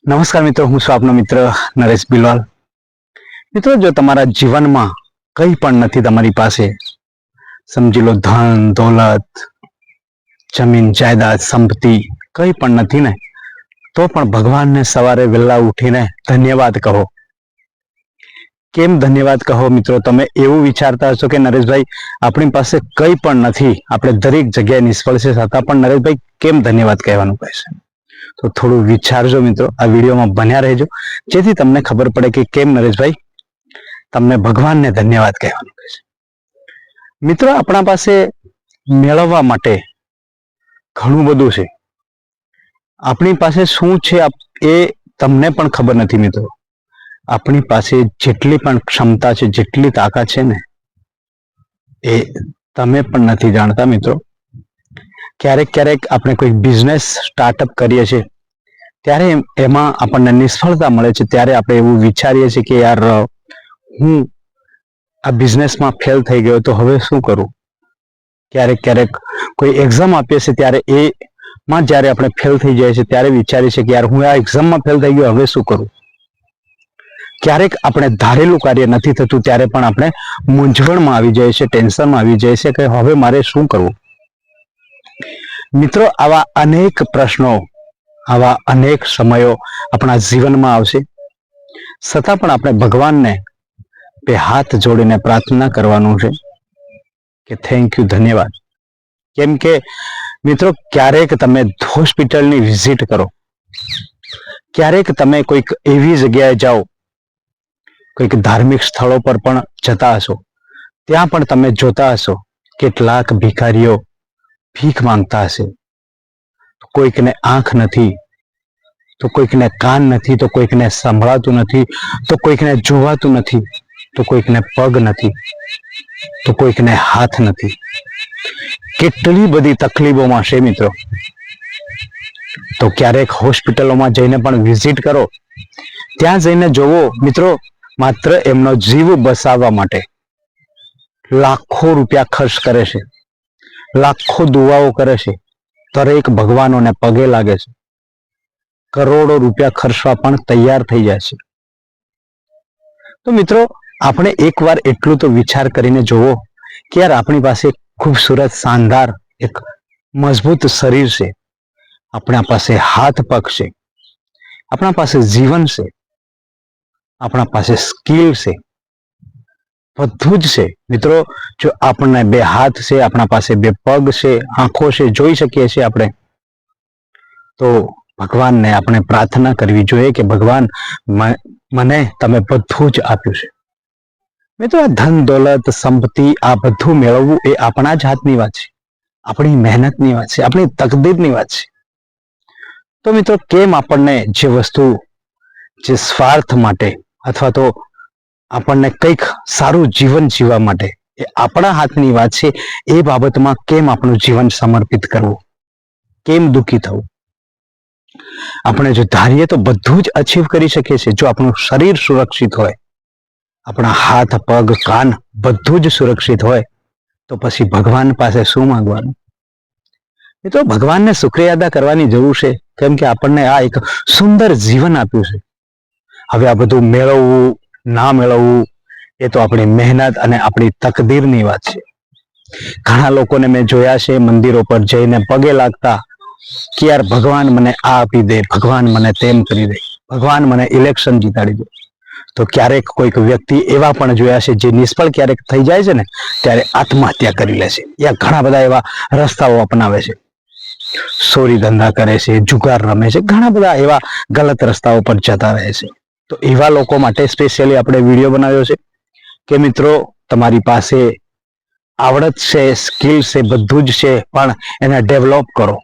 નમસ્કાર મિત્રો, હું છું આપનો મિત્ર નરેશ બિલવાલ. મિત્રો, જો તમારા જીવનમાં કંઈ પણ નથી, તમારી પાસે સમજી લો ધન દોલત, જમીન જાયદાદ, સંપત્તિ કંઈ પણ નથી ને, તો પણ ભગવાનને સવારે વહેલા ઉઠીને ધન્યવાદ કહો. કેમ ધન્યવાદ કહો મિત્રો? તમે એવું વિચારતા હશો કે નરેશભાઈ આપણી પાસે કંઈ પણ નથી, આપણે દરેક જગ્યાએ નિષ્ફળ છે, છતાં પણ નરેશભાઈ કેમ ધન્યવાદ કહેવાનું કહે છે? તો થોડું વિચારજો મિત્રો, આ વિડીયોમાં બન્યા રહેજો, જેથી તમને ખબર પડે કે કેમ નરેશભાઈ તમને ભગવાનને ધન્યવાદ કહેવાનું કહે છે. મિત્રો, આપણા પાસે મેળવવા માટે ઘણું બધું છે. આપણી પાસે શું છે એ તમને પણ ખબર નથી મિત્રો. આપણી પાસે જેટલી પણ ક્ષમતા છે, જેટલી તાકાત છે ને, એ તમે પણ નથી જાણતા મિત્રો. ક્યારેક ક્યારેક આપણે કોઈ બિઝનેસ સ્ટાર્ટઅપ કરીએ છીએ, ત્યારે એમાં આપણને નિષ્ફળતા મળે છે, ત્યારે આપણે એવું વિચારીએ છીએ કે યાર હું આ બિઝનેસમાં ફેલ થઈ ગયો તો હવે શું કરું. ક્યારેક ક્યારેક કોઈ એક્ઝામ આપીએ છીએ, ત્યારે એમાં જ્યારે આપણે ફેલ થઈ જાય છે, ત્યારે વિચારીએ છીએ કે યાર હું આ એક્ઝામમાં ફેલ થઈ ગયો, હવે શું કરું. ક્યારેક આપણે ધારેલું કાર્ય નથી થતું, ત્યારે પણ આપણે મૂંઝવણમાં આવી જાય છે, ટેન્શનમાં આવી જાય છે કે હવે મારે શું કરવું. મિત્રો, આવા અનેક પ્રશ્નો, આવા અનેક સમયો આપણા જીવનમાં આવશે, છતાં પણ આપણે ભગવાનને બે હાથ જોડીને પ્રાર્થના કરવાનું છે કે થેન્ક યુ, ધન્યવાદ. કેમ કે મિત્રો, ક્યારેક તમે હોસ્પિટલની વિઝિટ કરો, ક્યારેક તમે કોઈક એવી જગ્યાએ જાઓ, કોઈક ધાર્મિક સ્થળો પર પણ જતા હશો, ત્યાં પણ તમે જોતા હશો કેટલાક ભિખારીઓ ભીખ માંગતા હશે. કોઈકને આંખ નથી, તો કોઈકને કાન નથી, તો કોઈકને સંભળાતું નથી, તો કોઈકને જોવાતું નથી, તો કોઈકને પગ નથી, તો કોઈકને હાથ નથી. કેટલી બધી તકલીફોમાં છે મિત્રો. તો ક્યારેક હોસ્પિટલોમાં જઈને પણ વિઝિટ કરો, ત્યાં જઈને જોવો મિત્રો, માત્ર એમનો જીવ બચાવવા માટે લાખો રૂપિયા ખર્ચ કરે છે, લાખો દુઆઓ કરે છે, દરેક ભગવાનોને પગે લાગે છે, કરોડો રૂપિયા ખર્ચવા પણ તૈયાર થઈ જાય છે. તો મિત્રો, આપણે એકવાર એટલું તો વિચાર કરીને જોવો કે યાર આપણી પાસે ખૂબસૂરત શાનદાર એક મજબૂત શરીર છે, આપણા પાસે હાથ પગ છે, આપણા પાસે જીવન છે, આપણા પાસે સ્કિલ છે, બધું જ છે મિત્રો. જો આપણને બે હાથ છે, આપણા પાસે બે પગ છે, આંખો છે, જોઈ શકીએ છીએ આપણે, તો ભગવાનને આપણે પ્રાર્થના કરવી જોઈએ કે ભગવાન મને તમે બધું જ આપ્યું છે. મિત્રો, આ ધન દોલત સંપત્તિ આ બધું મેળવવું એ આપણા જ હાથની વાત છે, આપણી મહેનતની વાત છે, આપણી તકદીરની વાત છે. તો મિત્રો, કેમ આપણને જે વસ્તુ જે સ્વાર્થ માટે અથવા તો આપણને કંઈક સારું જીવન જીવવા માટે એ આપણા હાથની વાત છે, એ બાબતમાં કેમ આપણું જીવન સમર્પિત કરવું, કેમ દુઃખી થવું. આપણે જો ધારીએ તો બધું જ અચીવ કરી શકીએ છીએ, જો આપણું શરીર સુરક્ષિત હોય, આપણા હાથ પગ કાન બધું જ સુરક્ષિત હોય, તો પછી ભગવાન પાસે શું માંગવાનું. એ તો ભગવાનને શુક્રિયા અદા કરવાની જરૂર છે, કેમ કે આપણને આ એક સુંદર જીવન આપ્યું છે. હવે આ બધું મેળવવું ના મેળવવું એ તો આપણી મહેનત અને આપણી તકદીરની વાત છે. ઘણા લોકોને મેં જોયા છે મંદિરો પર જઈને પગે લાગતા કે યાર ભગવાન મને આ આપી દે, ભગવાન મને તેમ કરી દે, ભગવાન મને ઇલેક્શન જીતાડી દે. તો ક્યારેક કોઈક વ્યક્તિ એવા પણ જોયા છે જે નિષ્ફળ ક્યારેક થઈ જાય છે ને, ત્યારે આત્મહત્યા કરી લે છે. યા ઘણા બધા એવા રસ્તાઓ અપનાવે છે, ચોરી ધંધા કરે છે, જુગાર રમે છે, ઘણા બધા એવા ગલત રસ્તાઓ પર જતા રહે છે. તો એવા લોકો માટે સ્પેશિયલી આપણે વિડીયો બનાવ્યો છે કે મિત્રો, તમારી પાસે આવડત છે, સ્કિલ છે, બધું જ છે, પણ એને ડેવલપ કરો,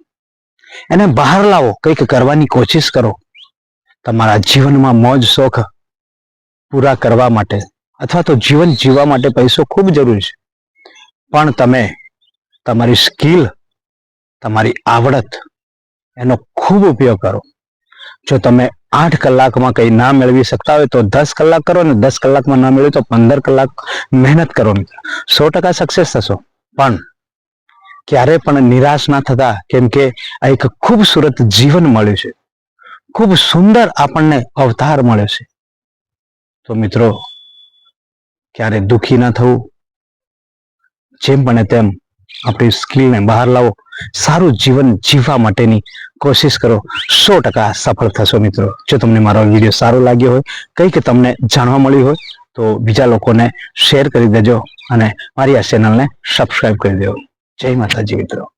એને બહાર લાવો, કંઈક કરવાની કોશિશ કરો. તમારા જીવનમાં મોજ શોખ પૂરા કરવા માટે અથવા તો જીવન જીવવા માટે પૈસો ખૂબ જરૂરી છે, પણ તમે તમારી સ્કિલ, તમારી આવડત એનો ખૂબ ઉપયોગ કરો. જો તમે 8 કલાકમાં કંઈ ના મેળવી શકતા હોય તો 10 કલાક કરો, ને 10 કલાકમાં ના મેળવી તો 15 કલાક મહેનત કરો. 100% સક્સેસ થશો. પણ ક્યારે પણ નિરાશ ના થતા, કેમ કે આ એક ખૂબસૂરત જીવન મળ્યું છે. ખૂબ સુંદર આપણને અવતાર મળે છે. તો મિત્રો, ક્યારે દુઃખી ના થવું, જેમ બને તેમ આપણી સ્કિલને બહાર લાવો, સારું જીવન જીવવા માટેની કોશિશ કરો, 100% સફળ થશો. મિત્રો, જો તમને મારો વિડીયો સારો લાગ્યો હોય, કંઈક તમને જાણવા મળ્યું હોય, તો બીજા લોકોને શેર કરી દેજો અને મારી આ ચેનલને સબસ્ક્રાઇબ કરી દેજો. જય માતાજી મિત્રો.